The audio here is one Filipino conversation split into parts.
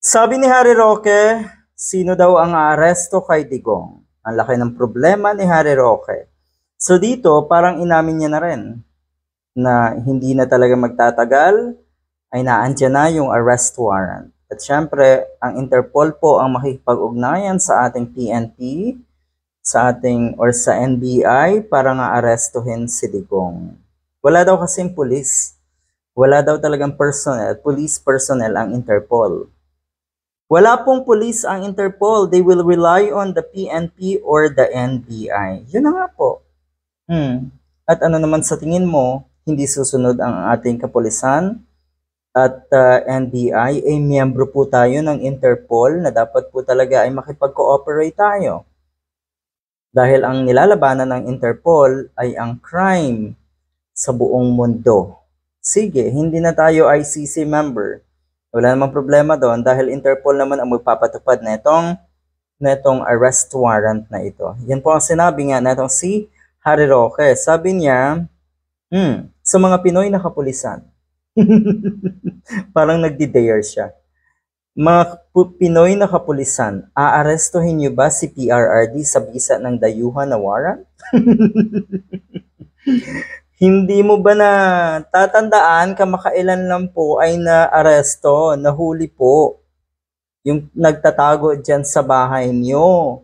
Sabi ni Harry Roque, sino daw ang aaresto kay Digong? Ang laki ng problema ni Harry Roque. So dito, parang inamin niya na rin na hindi na talaga magtatagal, ay naandyan na yung arrest warrant. At syempre, ang Interpol po ang makikipag-ugnayan sa ating PNP, sa ating or sa NBI para nga arestuhin si Digong. Wala daw kasing pulis. Wala daw talagang police personnel ang Interpol. Wala pong police ang Interpol. They will rely on the PNP or the NBI. Yun na nga po. At ano naman sa tingin mo, hindi susunod ang ating kapulisan at NBI, miyembro po tayo ng Interpol na dapat po talaga ay makipag-cooperate tayo. Dahil ang nilalabanan ng Interpol ay ang crime sa buong mundo. Sige, hindi na tayo ICC member. Wala namang problema doon dahil Interpol naman ang magpapatupad na itong arrest warrant na ito. Yan po ang sinabi nga na itong si Harry Roque. Sabi niya, sa mga Pinoy na kapulisan. Parang nagdi-dare siya. Mga Pinoy na kapulisan, aarestuhin niyo ba si PRRD sa bisa ng dayuhan na warrant? Hindi mo ba na tatandaan kamakailan lang po ay naaresto, nahuli po yung nagtatago dyan sa bahay niyo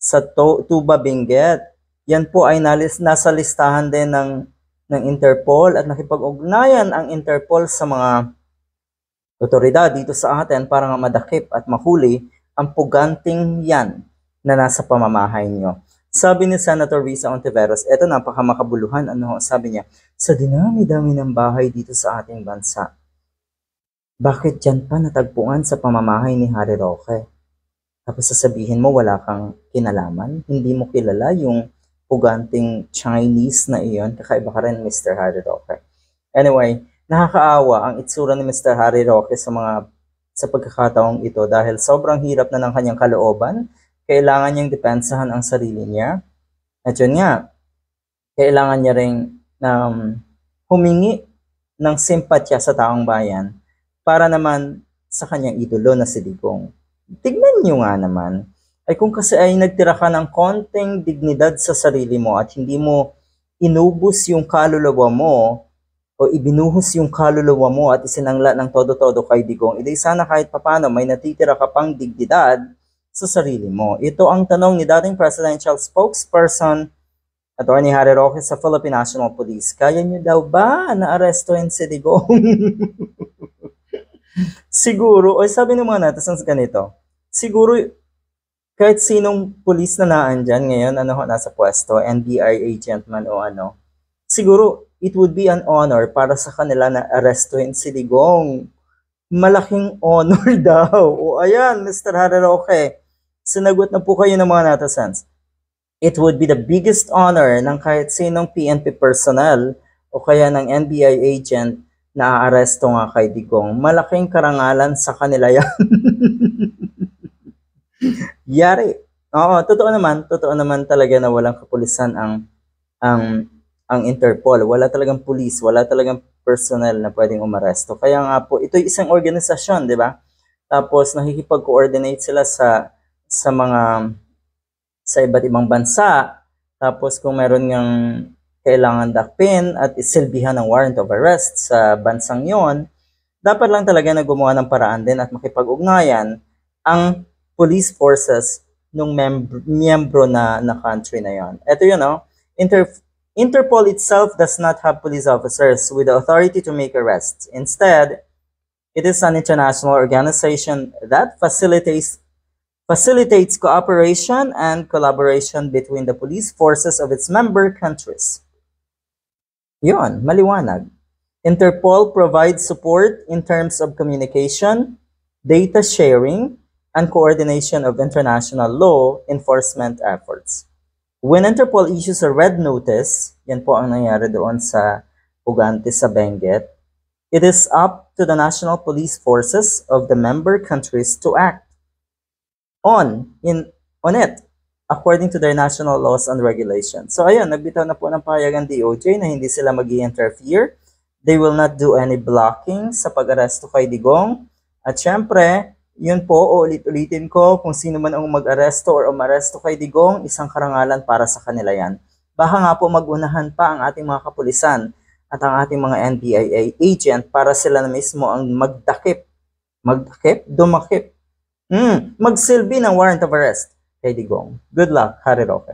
sa Tuba Benguet. Yan po ay nasa listahan din ng Interpol at nakipag-ugnayan ang Interpol sa mga otoridad dito sa atin para nga madakip at mahuli ang puganting yan na nasa pamamahay niyo. Sabi ni Senator Risa Ontiveros, eto napakamakabuluhan, sabi niya, sa dinami-dami ng bahay dito sa ating bansa, bakit dyan pa natagpuan sa pamamahay ni Harry Roque? Tapos sasabihin mo wala kang kinalaman, hindi mo kilala yung puganting Chinese na iyon, kakaiba ka rin Mr. Harry Roque. Anyway, nakakaawa ang itsura ni Mr. Harry Roque sa pagkakataong ito dahil sobrang hirap na ng kanyang kalooban. Kailangan niyang depensahan ang sarili niya. At yun nga, kailangan niya rin humingi ng simpatya sa taong bayan para naman sa kanyang idolo na si Digong. Tignan niyo nga naman, ay kung kasi ay nagtira ka ng konting dignidad sa sarili mo at hindi mo inubos yung kaluluwa mo o ibinuhos yung kaluluwa mo at isinangla ng todo-todo kay Digong, edi sana kahit papano may natitira ka pang dignidad sa sarili mo. Ito ang tanong ni dating presidential spokesperson Atty. Harry Roque sa Philippine National Police. Kaya niyo daw ba na arestuhin si Digong? Siguro, o sabi ng mga netizens ganito, siguro kahit sinong police na naandyan ngayon, nasa pwesto, NBI agent man o siguro it would be an honor para sa kanila na arestuhin si Digong. Malaking honor daw. O ayan, Mr. Harry Roque, sinagot na po kayo ng mga netizens. It would be the biggest honor ng kahit sinong PNP personnel o kaya ng NBI agent na aaresto nga kay Digong. Malaking karangalan sa kanila yan. Yari. Oo, totoo naman talaga na walang kapulisan ang Interpol. Wala talagang police, wala talagang personnel na pwedeng umaresto. Kaya nga po, ito isang organisasyon, di ba? Tapos nakikipag-coordinate sila sa iba't ibang bansa. Tapos kung meron ng kailangan dakpin at isilbihan ng warrant of arrest sa bansang yon, dapat lang talaga na gumawa ng paraan din at makipag-ugnayan ang police forces ng miyembro na country na yon. Ito yun, Interpol itself does not have police officers with the authority to make arrests. Instead, it is an international organization that facilitates cooperation and collaboration between the police forces of its member countries. Yon, maliwanag. Interpol provides support in terms of communication, data sharing, and coordination of international law enforcement efforts. When Interpol issues a red notice, yan po ang nangyari doon sa Pugante sa Benguet, it is up to the national police forces of the member countries to act on it according to their national laws and regulations. So ayun, nagbitaw na po ng pahayag ang DOJ na hindi sila mag-i-interfere. They will not do any blocking sa pag-aresto kay Digong. At syempre, Yun po, ulit-ulitin ko, kung sino man ang mag-aresto or umaresto kay Digong, isang karangalan para sa kanila yan. Baka nga po magunahan pa ang ating mga kapulisan at ang ating mga NBI agent para sila na mismo ang dumakip, magsilbi ng warrant of arrest kay Digong. Good luck, Harry Roque.